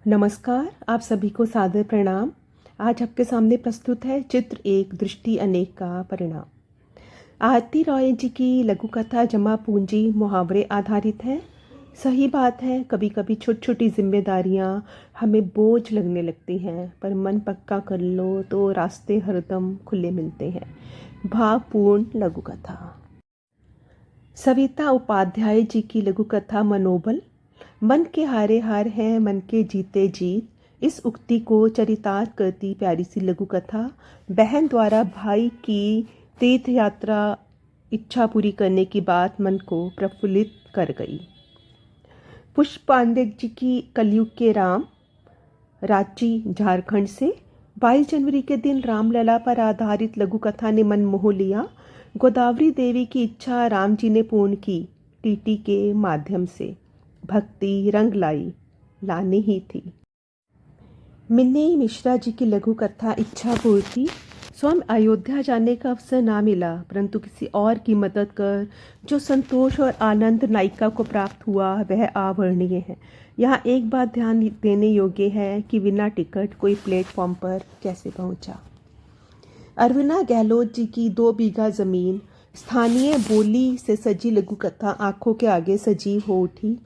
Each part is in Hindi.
नमस्कार, आप सभी को सादर प्रणाम। आज आपके सामने प्रस्तुत है चित्र एक दृष्टि अनेक का परिणाम। आरती रॉय जी की लघु कथा जमा पूंजी मुहावरे आधारित है। सही बात है, कभी कभी छोटी छोटी जिम्मेदारियां हमें बोझ लगने लगती हैं, पर मन पक्का कर लो तो रास्ते हरदम खुले मिलते हैं। भावपूर्ण लघु कथा। सविता उपाध्याय जी की लघु कथा मनोबल। मन के हारे हार हैं, मन के जीते जीत। इस उक्ति को चरितार्थ करती प्यारी सी लघु कथा बहन द्वारा भाई की तीर्थ यात्रा इच्छा पूरी करने की बात मन को प्रफुल्लित कर गई। पुष्प पांडे जी की कलयुग के राम, रांची झारखंड से 22 जनवरी के दिन रामलला पर आधारित लघु कथा ने मन मोह लिया। गोदावरी देवी की इच्छा राम जी ने पूर्ण की, टीटी के माध्यम से। भक्ति रंग लानी ही थी। मिन्नी मिश्रा जी की लघु कथा इच्छा पूर्ति। स्वयं अयोध्या जाने का अवसर ना मिला, परंतु किसी और की मदद कर जो संतोष और आनंद नायिका को प्राप्त हुआ वह अवर्णनीय है। यहाँ एक बात ध्यान देने योग्य है कि बिना टिकट कोई प्लेटफॉर्म पर कैसे पहुंचा। अरविंदा गहलोत जी की 2 बीघा जमीन स्थानीय बोली से सजी लघु कथा आंखों के आगे सजीव हो उठी।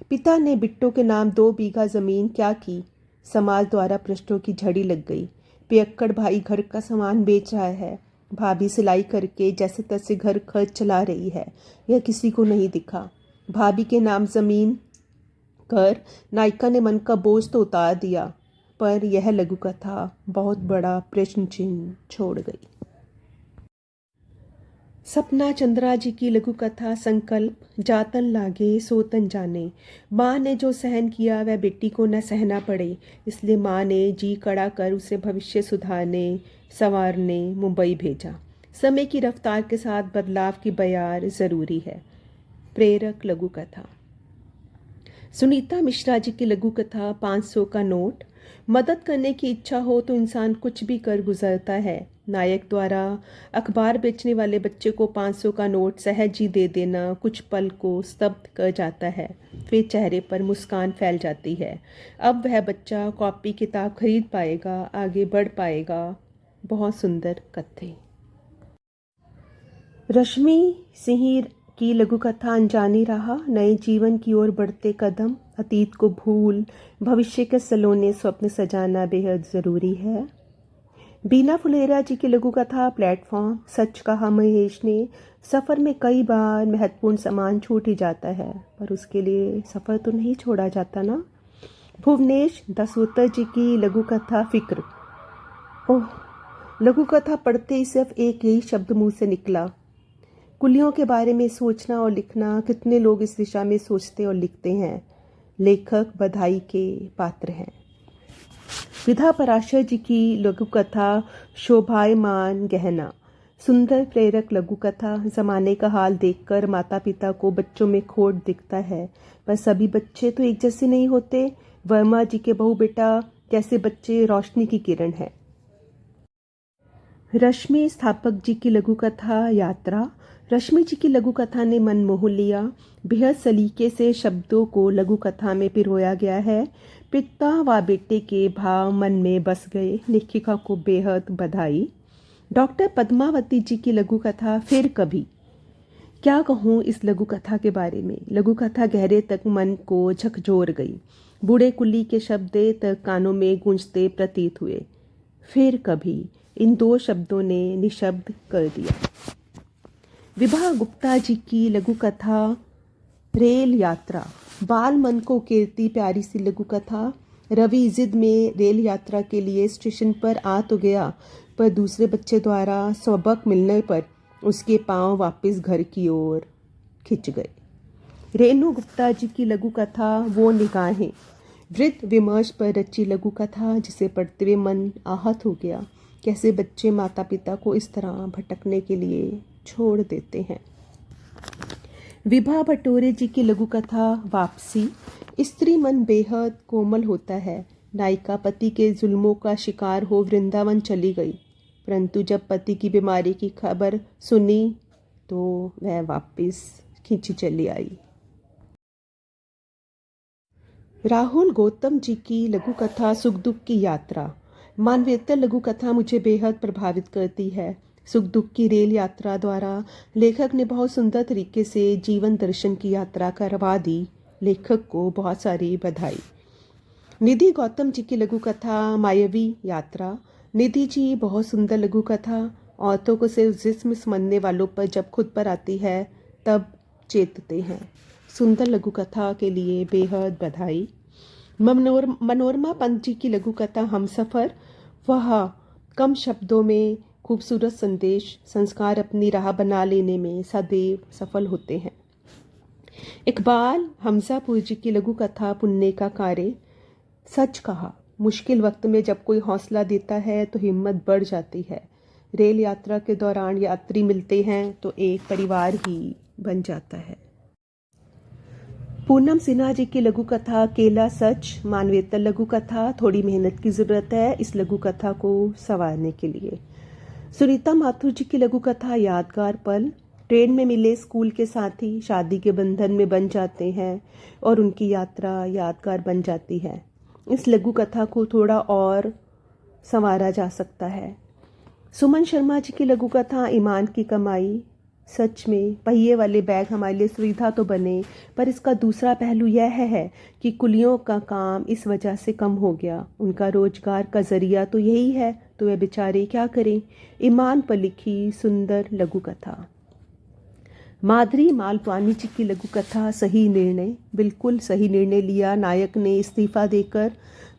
पिता ने बिट्टो के नाम 2 बीघा जमीन क्या की, समाज द्वारा पृष्ठों की झड़ी लग गई। पियक्कड़ भाई घर का सामान बेच रहा है, भाभी सिलाई करके जैसे तैसे घर खर्च चला रही है, यह किसी को नहीं दिखा। भाभी के नाम जमीन कर नायिका ने मन का बोझ तो उतार दिया, पर यह लघु कथा बहुत बड़ा प्रश्न चिन्ह छोड़ गई। सपना चंद्रा जी की लघु कथा संकल्प। जातन लागे सोतन जाने। माँ ने जो सहन किया वह बेटी को न सहना पड़े, इसलिए माँ ने जी कड़ा कर उसे भविष्य सुधारने संवारने मुंबई भेजा। समय की रफ्तार के साथ बदलाव की बयार जरूरी है। प्रेरक लघु कथा। सुनीता मिश्रा जी की लघु कथा 500 का नोट। मदद करने की इच्छा हो तो इंसान कुछ भी कर गुजरता है। नायक द्वारा अखबार बेचने वाले बच्चे को 500 का नोट सहज ही दे देना कुछ पल को स्तब्ध कर जाता है, फिर चेहरे पर मुस्कान फैल जाती है। अब वह बच्चा कॉपी किताब खरीद पाएगा, आगे बढ़ पाएगा। बहुत सुंदर कथ्य। रश्मि सिंह की लघु कथा अनजानी राह। नए जीवन की ओर बढ़ते कदम। अतीत को भूल भविष्य के सलोने स्वप्न सजाना बेहद ज़रूरी है। बीना फुलेरा जी की लघु कथा प्लेटफॉर्म। सच कहा महेश ने, सफ़र में कई बार महत्वपूर्ण सामान छूट ही जाता है, पर उसके लिए सफ़र तो नहीं छोड़ा जाता ना। भुवनेश दसोतर जी की लघु कथा फिक्र। ओह, लघु कथा पढ़ते ही सिर्फ एक ही शब्द मुंह से निकला, कुलियों के बारे में सोचना और लिखना। कितने लोग इस दिशा में सोचते और लिखते हैं। लेखक बधाई के पात्र हैं। विधा पराशर जी की लघु कथा शोभायमान गहना। सुंदर प्रेरक लघु कथा। जमाने का हाल देखकर माता पिता को बच्चों में खोट दिखता है, पर सभी बच्चे तो एक जैसे नहीं होते। वर्मा जी के बहू बेटा कैसे बच्चे रोशनी की किरण है। रश्मि स्थापक जी की लघु कथा यात्रा। रश्मि जी की लघु कथा ने मन मोह लिया। बेहद सलीके से शब्दों को लघु कथा में पिरोया गया है। पिता व बेटे के भाव मन में बस गए। लेखिका को बेहद बधाई। डॉक्टर पद्मावती जी की लघु कथा फिर कभी। क्या कहूँ इस लघु कथा के बारे में। लघु कथा गहरे तक मन को झकझोर गई। बूढ़े कुली के शब्द तक कानों में गूंजते प्रतीत हुए। फिर कभी, इन 2 शब्दों ने निशब्द कर दिया। विभा गुप्ता जी की लघु कथा रेल यात्रा। बाल मन को उकेरती प्यारी सी लघु कथा। रवि जिद में रेल यात्रा के लिए स्टेशन पर आ तो गया, पर दूसरे बच्चे द्वारा सबक मिलने पर उसके पांव वापस घर की ओर खिंच गए। रेणु गुप्ता जी की लघु कथा वो निगाहें। वृद्ध विमर्श पर रची लघु कथा जिसे पढ़ते हुए मन आहत हो गया। कैसे बच्चे माता पिता को इस तरह भटकने के लिए छोड़ देते हैं। विभा भटोरे जी की लघु कथा वापसी। स्त्री मन बेहद कोमल होता है। नायिका पति के जुल्मों का शिकार हो वृंदावन चली गई, परंतु जब पति की बीमारी की खबर सुनी तो वह वापस खींची चली आई। राहुल गौतम जी की लघु कथा सुख दुख की यात्रा। मानवेतर लघु कथा मुझे बेहद प्रभावित करती है। सुख दुख की रेल यात्रा द्वारा लेखक ने बहुत सुंदर तरीके से जीवन दर्शन की यात्रा करवा दी। लेखक को बहुत सारी बधाई। निधि गौतम जी की लघु कथा मायावी यात्रा। निधि जी बहुत सुंदर लघु कथा। औरतों को सिर्फ जिस्म समझने वालों पर जब खुद पर आती है तब चेतते हैं। सुंदर लघु कथा के लिए बेहद बधाई। मनोरमा पंत जी की लघु कथा हमसफ़र। वह कम शब्दों में खूबसूरत संदेश संस्कार अपनी राह बना लेने में सदैव सफल होते हैं। इकबाल हमजापुर जी की लघु कथा पुण्य का कार्य। सच कहा, मुश्किल वक्त में जब कोई हौसला देता है तो हिम्मत बढ़ जाती है। रेल यात्रा के दौरान यात्री मिलते हैं तो एक परिवार ही बन जाता है। पूनम सिन्हा जी की लघु कथा केला सच। मानवेतर लघु कथा। थोड़ी मेहनत की ज़रूरत है इस लघु कथा को संवारने के लिए। सुनीता माथुर जी की लघु कथा यादगार पल। ट्रेन में मिले स्कूल के साथी शादी के बंधन में बन जाते हैं और उनकी यात्रा यादगार बन जाती है। इस लघु कथा को थोड़ा और संवारा जा सकता है। सुमन शर्मा जी की लघु कथा ईमान की कमाई। सच में पहिए वाले बैग हमारे लिए सुविधा तो बने, पर इसका दूसरा पहलू यह है कि कुलियों का काम इस वजह से कम हो गया। उनका रोजगार का जरिया तो यही है, तो वे बेचारे क्या करें। ईमान पर लिखी सुंदर लघु कथा। माधुरी मालपानी जी की लघु कथा सही निर्णय। बिल्कुल सही निर्णय लिया नायक ने इस्तीफा देकर।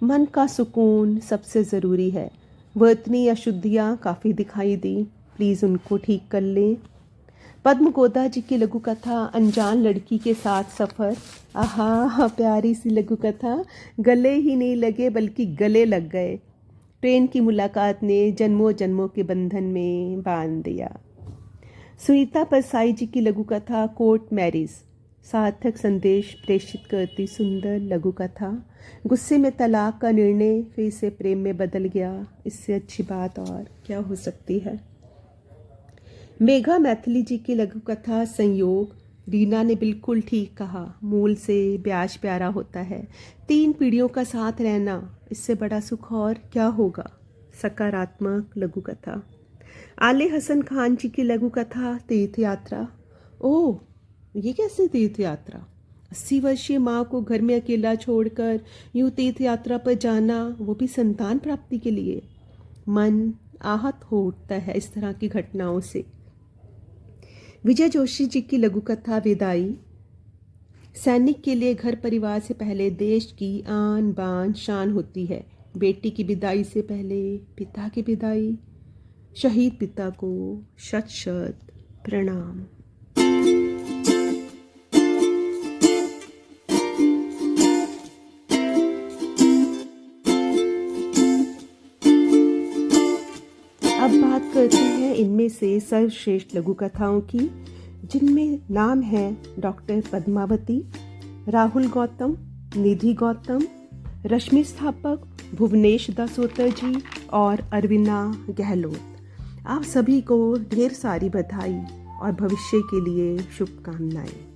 मन का सुकून सबसे ज़रूरी है। वर्तनी अशुद्धियाँ काफ़ी दिखाई दी, प्लीज़ उनको ठीक कर लें। पद्म गोदा जी की लघु कथा अनजान लड़की के साथ सफ़र। आहा, प्यारी सी लघु कथा। गले ही नहीं लगे बल्कि गले लग गए। ट्रेन की मुलाकात ने जन्मों जन्मों के बंधन में बांध दिया। सुनीता परसाई जी की लघु कथा कोर्ट मैरिज। सार्थक संदेश प्रेषित करती सुंदर लघु कथा। गुस्से में तलाक का निर्णय फिर से प्रेम में बदल गया। इससे अच्छी बात और क्या हो सकती है। मेघा मैथिली जी की लघु कथा संयोग। रीना ने बिल्कुल ठीक कहा, मूल से ब्याज प्यारा होता है। 3 पीढ़ियों का साथ रहना, इससे बड़ा सुख और क्या होगा। सकारात्मक लघु कथा। आले हसन खान जी की लघु कथा तीर्थ यात्रा। ओह, ये कैसे तीर्थ यात्रा। 80 वर्षीय माँ को घर में अकेला छोड़कर यूं तीर्थ यात्रा पर जाना, वो भी संतान प्राप्ति के लिए। मन आहत हो उठता है इस तरह की घटनाओं से। विजय जोशी जी की लघु कथा विदाई। सैनिक के लिए घर परिवार से पहले देश की आन बान शान होती है। बेटी की विदाई से पहले पिता की विदाई। शहीद पिता को शत शत प्रणाम। अब बात करते हैं इनमें से सर्वश्रेष्ठ लघु कथाओं की, जिनमें नाम है डॉक्टर पद्मावती, राहुल गौतम, निधि गौतम, रश्मि स्थापक, भुवनेश दासोतर जी और अरविंदा गहलोत। आप सभी को ढेर सारी बधाई और भविष्य के लिए शुभकामनाएं।